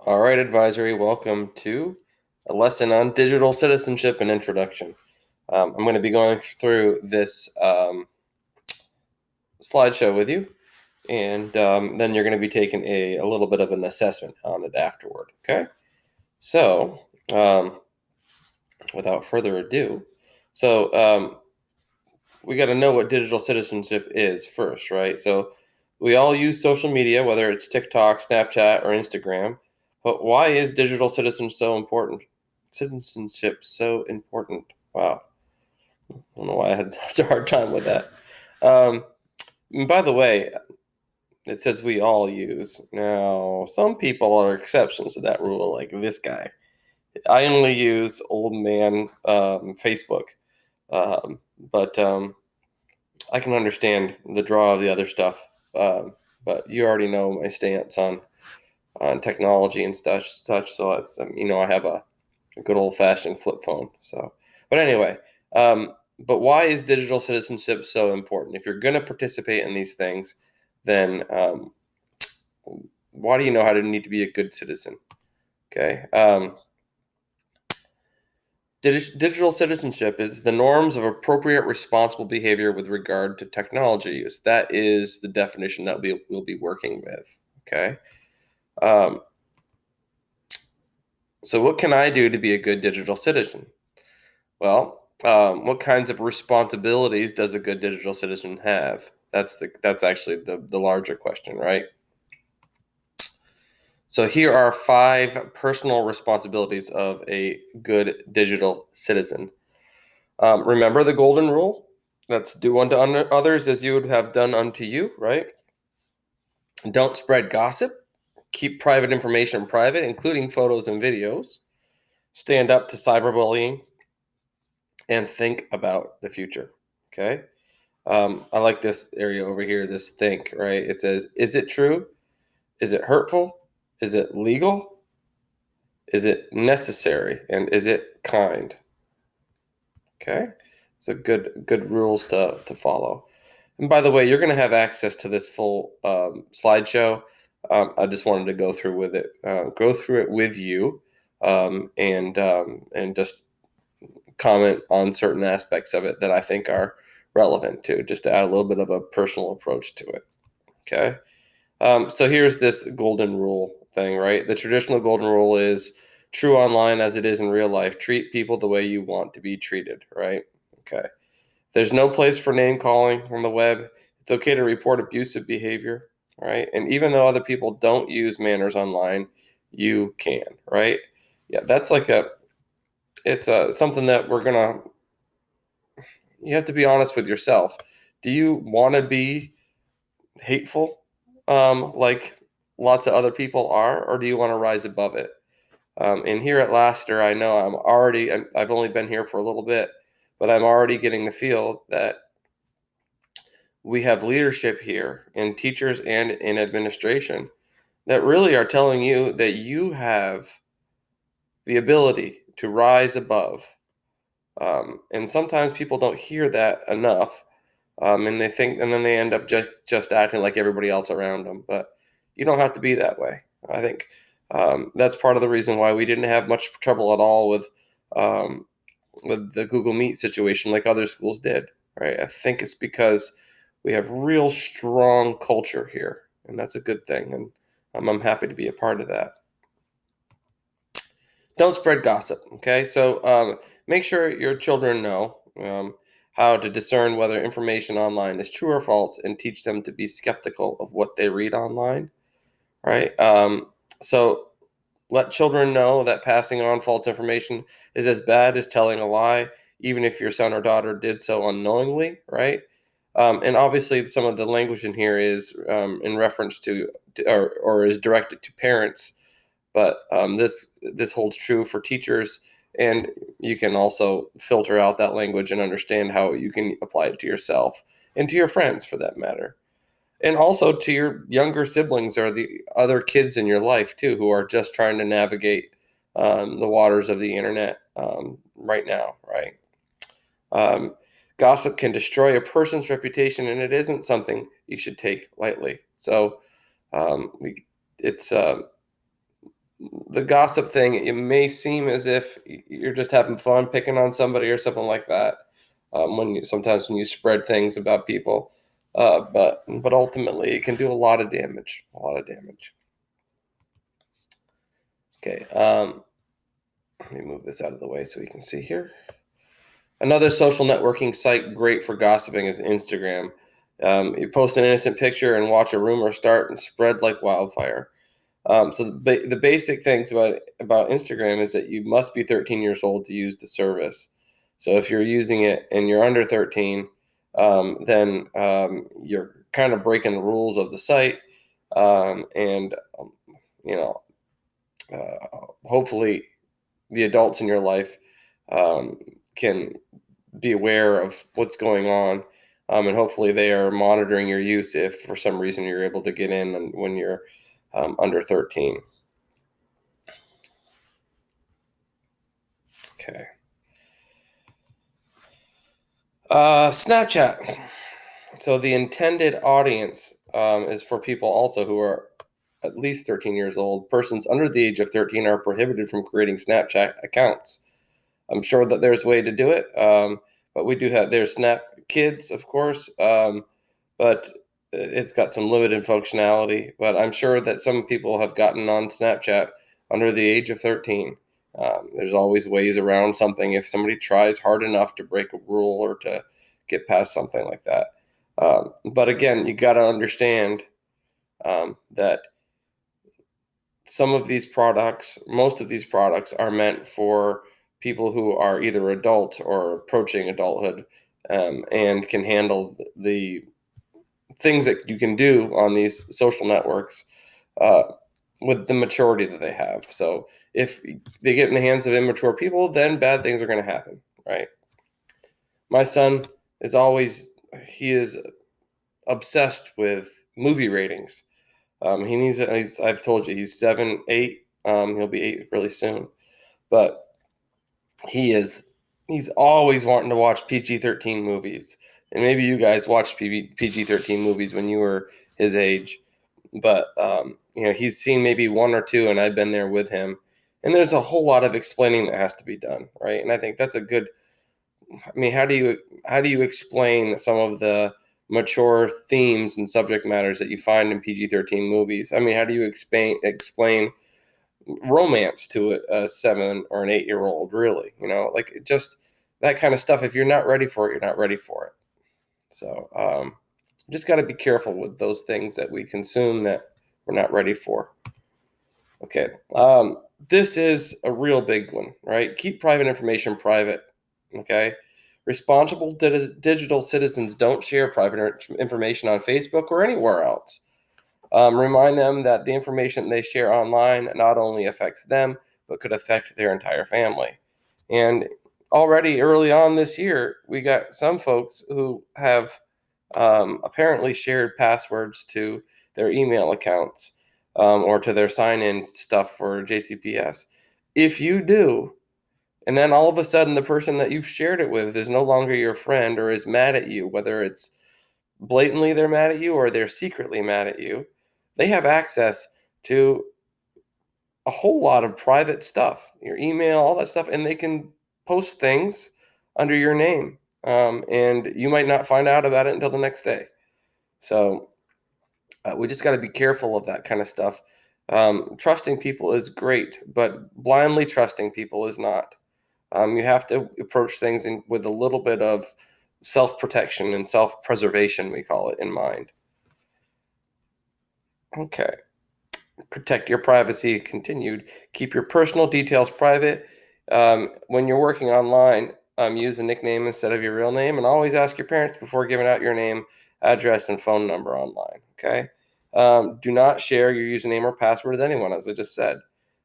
All right, advisory, welcome to a lesson on digital citizenship and introduction. I'm going to be going through this slideshow with you, and then you're going to be taking a little bit of an assessment on it afterward. Okay? So, without further ado, we got to know what digital citizenship is first, right? So, we all use social media, whether it's TikTok, Snapchat, or Instagram. But why is digital citizenship so important? Citizenship so important? Wow, I don't know why I had such a hard time with that. And by the way, it says we all use. Now, some people are exceptions to that rule, like this guy. I only use old man Facebook, but I can understand the draw of the other stuff. But you already know my stance on technology and such. So it's I have a good old fashioned flip phone. So, but anyway, but why is digital citizenship so important? If you're going to participate in these things, then why do you know how to need to be a good citizen? Okay. Digital citizenship is the norms of appropriate responsible behavior with regard to technology use. That is the definition that we'll be working with. Okay. Um, so what can I do to be a good digital citizen? Well, what kinds of responsibilities does a good digital citizen have? That's actually the larger question, right? So here are 5 personal responsibilities of a good digital citizen. Remember the golden rule? That's do unto others as you would have done unto you, right? Don't spread gossip. Keep private information private, including photos and videos. Stand up to cyberbullying and think about the future. Okay. I like this area over here, this think, right? It says, is it true? Is it hurtful? Is it legal? Is it necessary? And is it kind? Okay. So good rules to follow. And by the way, you're going to have access to this full slideshow. I just wanted to go through it with you, and just comment on certain aspects of it that I think are relevant too, just to add a little bit of a personal approach to it. Okay. So here's this golden rule thing, right? The traditional golden rule is true online as it is in real life. Treat people the way you want to be treated, right? Okay. There's no place for name calling on the web. It's okay to report abusive behavior, right? And even though other people don't use manners online, you can, right? Yeah, that's like it's something that you have to be honest with yourself. Do you want to be hateful, like lots of other people are, or do you want to rise above it? And here at Laster, I know I've only been here for a little bit, but I'm already getting the feel that we have leadership here in teachers and in administration that really are telling you that you have the ability to rise above. And sometimes people don't hear that enough, and then they end up just acting like everybody else around them. But you don't have to be that way. I think that's part of the reason why we didn't have much trouble at all with the Google Meet situation like other schools did. Right? I think it's because we have real strong culture here, and that's a good thing. And I'm happy to be a part of that. Don't spread gossip. Okay, so make sure your children know how to discern whether information online is true or false, and teach them to be skeptical of what they read online. Right. So let children know that passing on false information is as bad as telling a lie, even if your son or daughter did so unknowingly. Right. And obviously, some of the language in here is in reference to or is directed to parents, but this holds true for teachers, and you can also filter out that language and understand how you can apply it to yourself and to your friends, for that matter, and also to your younger siblings or the other kids in your life too, who are just trying to navigate the waters of the internet right now, right? Um, Gossip can destroy a person's reputation, and it isn't something you should take lightly. So it's the gossip thing, it may seem as if you're just having fun picking on somebody or something like that. When you sometimes when you spread things about people, but ultimately it can do a lot of damage. A lot of damage. Okay. Let me move this out of the way so we can see here. Another social networking site great for gossiping is Instagram. You post an innocent picture and watch a rumor start and spread like wildfire. So the basic things about Instagram is that you must be 13 years old to use the service. So if you're using it and you're under 13, then you're kind of breaking the rules of the site, and you know, hopefully the adults in your life can be aware of what's going on, and hopefully they are monitoring your use if for some reason you're able to get in when you're under 13. Okay. Snapchat. So the intended audience is for people also who are at least 13 years old. Persons under the age of 13 are prohibited from creating Snapchat accounts. I'm sure that there's a way to do it, but we do have there's Snap Kids, of course, but it's got some limited functionality. But I'm sure that some people have gotten on Snapchat under the age of 13. There's always ways around something if somebody tries hard enough to break a rule or to get past something like that. But again, you got to understand that some of these products, most of these products, are meant for people who are either adults or approaching adulthood, and can handle the things that you can do on these social networks uh, with the maturity that they have. So if they get in the hands of immature people, then bad things are going to happen, right? My son is always, he is obsessed with movie ratings. I've told you, he's 7, 8. He'll be 8 really soon. But he is, he's always wanting to watch PG-13 movies. And maybe you guys watched PG-13 movies when you were his age. But, he's seen maybe one or two, and I've been there with him. And there's a whole lot of explaining that has to be done, right? And I think that's a good, I mean, how do you explain some of the mature themes and subject matters that you find in PG-13 movies? I mean, how do you explain romance to a 7 or an 8-year old? Really, like just that kind of stuff. If you're not ready for it, you're not ready for it. So, just got to be careful with those things that we consume that we're not ready for. Okay, this is a real big one, right? Keep private information private. Okay. Responsible digital citizens don't share private information on Facebook or anywhere else. Remind them that the information they share online not only affects them, but could affect their entire family. And already early on this year, we got some folks who have apparently shared passwords to their email accounts, or to their sign-in stuff for JCPS. If you do, and then all of a sudden, the person that you've shared it with is no longer your friend or is mad at you, whether it's blatantly they're mad at you or they're secretly mad at you. They have access to a whole lot of private stuff, your email, all that stuff, and they can post things under your name. And you might not find out about it until the next day. So we just got to be careful of that kind of stuff. Trusting people is great, but blindly trusting people is not. You have to approach things with a little bit of self-protection and self-preservation, we call it, in mind. Okay. Protect your privacy continued. Keep your personal details private. When you're working online, use a nickname instead of your real name, and always ask your parents before giving out your name, address, and phone number online. Okay. Do not share your username or password with anyone, as I just said.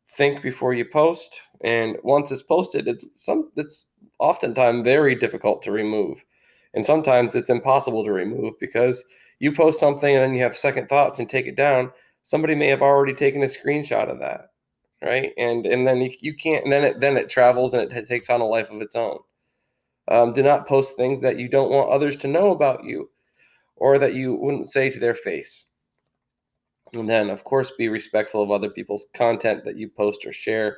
Think before you post, and once it's posted, it's oftentimes very difficult to remove, and sometimes it's impossible to remove because you post something and then you have second thoughts and take it down. Somebody may have already taken a screenshot of that, right? And then you can't, and then it travels and it takes on a life of its own. Do not post things that you don't want others to know about you or that you wouldn't say to their face. And then, of course, be respectful of other people's content that you post or share.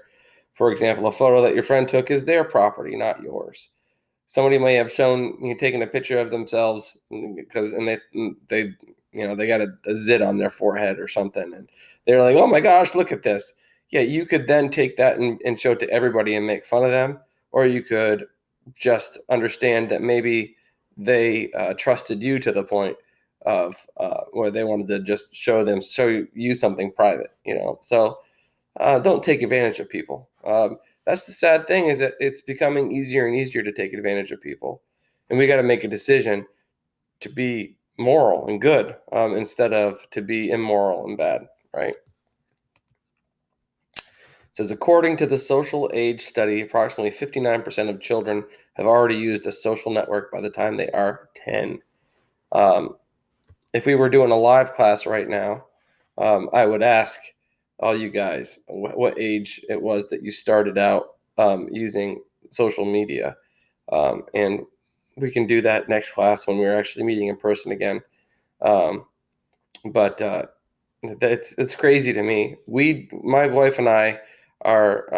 For example, a photo that your friend took is their property, not yours. Somebody may have shown you taking a picture of themselves because they they got a zit on their forehead or something, and they're like, oh my gosh, look at this. Yeah, you could then take that and show it to everybody and make fun of them, or you could just understand that maybe they trusted you to the point of where they wanted to just show you something private, so don't take advantage of people. That's the sad thing, is that it's becoming easier and easier to take advantage of people, and we got to make a decision to be moral and good, instead of to be immoral and bad, right? It says, according to the social age study, approximately 59% of children have already used a social network by the time they are 10. Um, if we were doing a live class right now, I would ask all you guys what age it was that you started out using social media. And we can do that next class when we're actually meeting in person again. Um, but it's crazy to me. My wife and I are,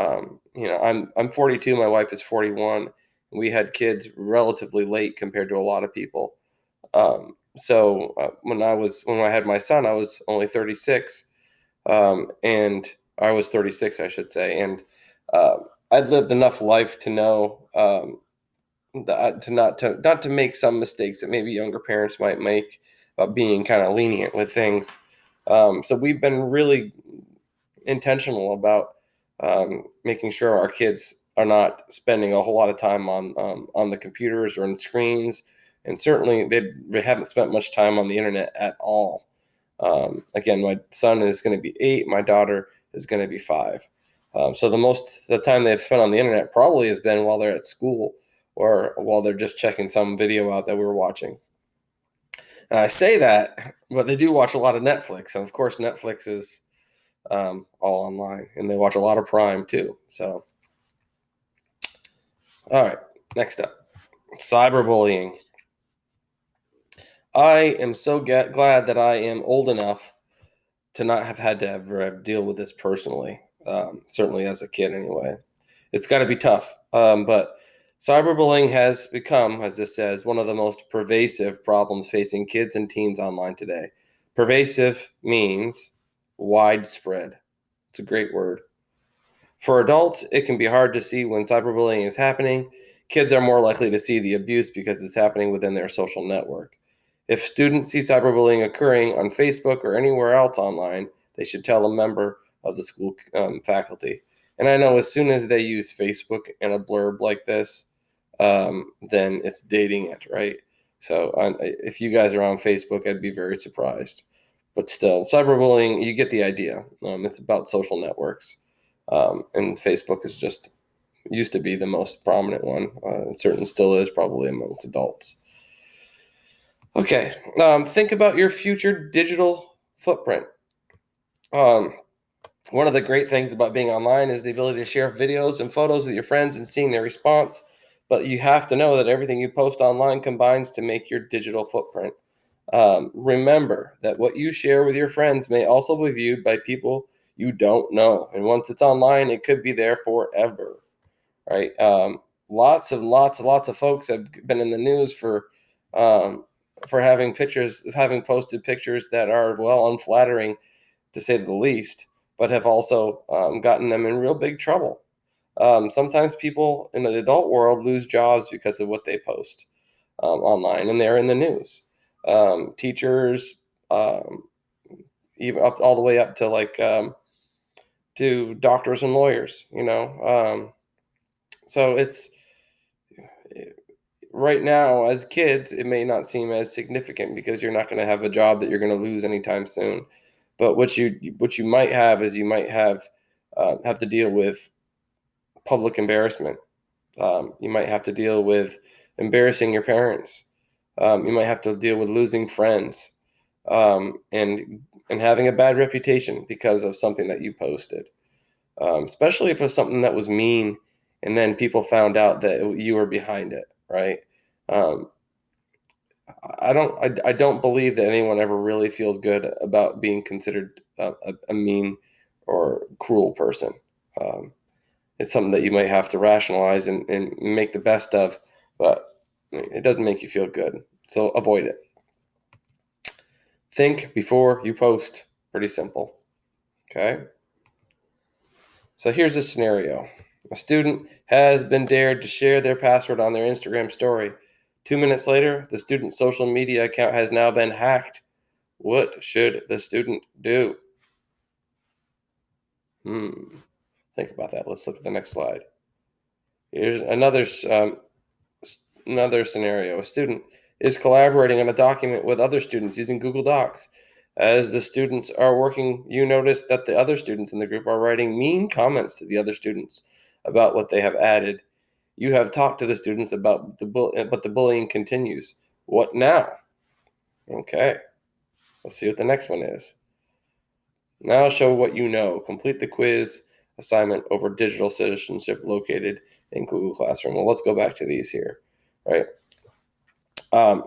I'm 42. My wife is 41. We had kids relatively late compared to a lot of people. When I had my son, I was only 36, and I was 36, I should say, and uh, I'd lived enough life to know, not to make some mistakes that maybe younger parents might make about being kind of lenient with things. So we've been really intentional about making sure our kids are not spending a whole lot of time on the computers or on screens, and certainly they haven't spent much time on the internet at all. Again, my son is going to be 8, my daughter is going to be 5. So the time they've spent on the internet probably has been while they're at school or while they're just checking some video out that we were watching. And I say that, but they do watch a lot of Netflix, and of course, Netflix is all online, and they watch a lot of Prime too. So, all right, next up, cyberbullying. I am so glad that I am old enough to not have had to ever deal with this personally. Certainly as a kid, anyway. It's got to be tough. But cyberbullying has become, as this says, one of the most pervasive problems facing kids and teens online today. Pervasive means widespread. It's a great word. For adults, it can be hard to see when cyberbullying is happening. Kids are more likely to see the abuse because it's happening within their social network. If students see cyberbullying occurring on Facebook or anywhere else online, they should tell a member of the school faculty. And I know as soon as they use Facebook in a blurb like this, then it's dating it, right? So if you guys are on Facebook, I'd be very surprised. But still, cyberbullying, you get the idea. It's about social networks. And Facebook is just used to be the most prominent one. It certainly still is, probably amongst adults. Okay, think about your future digital footprint. Um, One of the great things about being online is the ability to share videos and photos with your friends and seeing their response. But you have to know that everything you post online combines to make your digital footprint. Remember that what you share with your friends may also be viewed by people you don't know. And once it's online, it could be there forever, right? Lots of folks have been in the news for having posted pictures that are, well, unflattering to say the least, but have also gotten them in real big trouble. Sometimes people in the adult world lose jobs because of what they post online, and they're in the news. Teachers, um, even up all the way up to to doctors and lawyers. So it's right now, as kids, it may not seem as significant because you're not going to have a job that you're going to lose anytime soon. But what you might have is you might have to deal with public embarrassment. You might have to deal with embarrassing your parents. You might have to deal with losing friends, and having a bad reputation because of something that you posted. Especially if it's something that was mean, and then people found out that you were behind it, right? Um, I don't believe that anyone ever really feels good about being considered a mean or cruel person. Um, it's something that you might have to rationalize and make the best of, but it doesn't make you feel good. So avoid it. Think before you post. Pretty simple. Okay. So here's a scenario. A student has been dared to share their password on their Instagram story. 2 minutes later, the student's social media account has now been hacked. What should the student do? Think about that. Let's look at the next slide. Here's another scenario. A student is collaborating on a document with other students using Google Docs. As the students are working, you notice that the other students in the group are writing mean comments to the other students about what they have added. You have talked to the students about but the bullying continues. What now? Okay, let's see what the next one is. Now show what you know. Complete the quiz assignment over digital citizenship located in Google Classroom. Well, let's go back to these here, right? Um,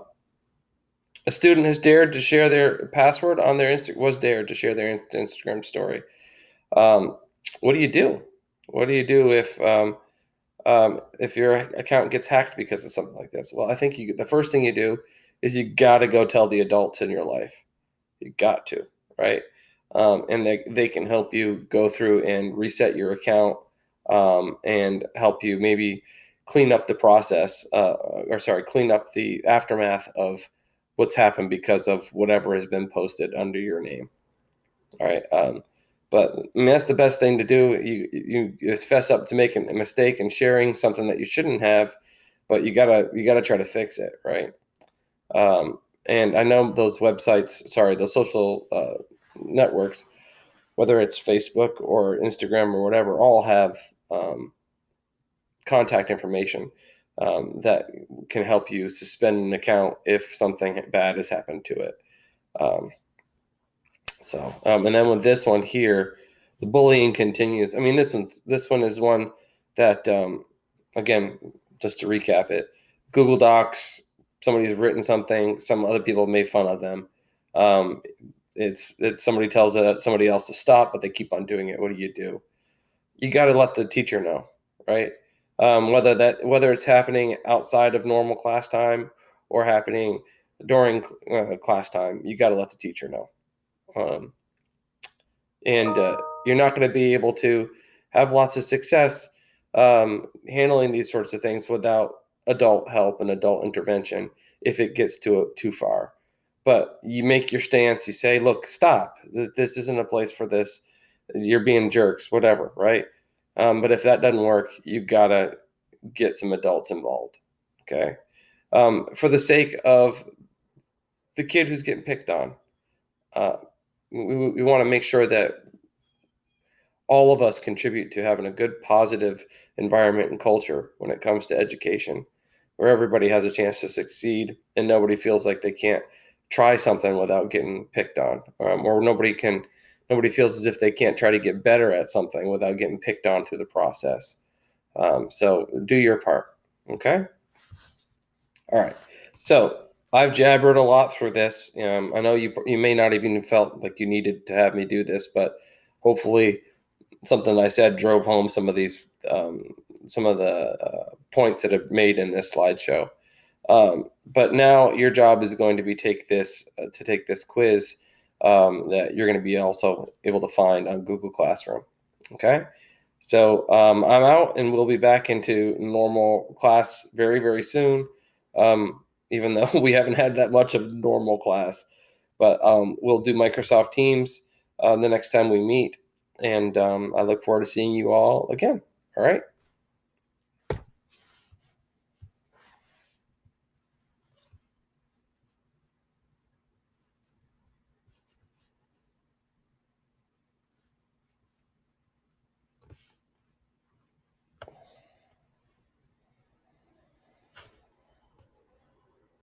a student has dared to share their password on their was dared to share their Instagram story. Um, what do you do? What do you do if your account gets hacked because of something like this? Well, I think the first thing you do is you got to go tell the adults in your life. You got to, right? And they can help you go through and reset your account and help you maybe clean up the process, clean up the aftermath of what's happened because of whatever has been posted under your name. All right. But I mean, that's the best thing to do. You fess up to making a mistake and sharing something that you shouldn't have, but you gotta try to fix it, right? And I know those those social networks, whether it's Facebook or Instagram or whatever, all have contact information that can help you suspend an account if something bad has happened to it. Um, and then with this one here, the bullying continues. I mean, this one is one that, again, just to recap it, Google Docs. Somebody's written something. Some other people made fun of them. Um, it's somebody tells somebody else to stop, but they keep on doing it. What do? You got to let the teacher know, right? Whether it's happening outside of normal class time or happening during class time, you got to let the teacher know. Um, and you're not going to be able to have lots of success handling these sorts of things without adult help and adult intervention if it gets too far. But you make your stance. You say, "Look, stop. This isn't a place for this. You're being jerks, whatever." Right? But if that doesn't work, you gotta get some adults involved. Okay. For the sake of the kid who's getting picked on, uh, we want to make sure that all of us contribute to having a good, positive environment and culture when it comes to education, where everybody has a chance to succeed and nobody feels like they can't try something without getting picked on, or nobody feels as if they can't try to get better at something without getting picked on through the process. So do your part. Okay. All right. So I've jabbered a lot through this. I know you may not even felt like you needed to have me do this, but hopefully something I said drove home some of the points that I've made in this slideshow. But now your job is going to be take this quiz that you're going to be also able to find on Google Classroom. Okay. So I'm out, and we'll be back into normal class very, very soon. Even though we haven't had that much of normal class, but we'll do Microsoft Teams the next time we meet. And I look forward to seeing you all again. All right.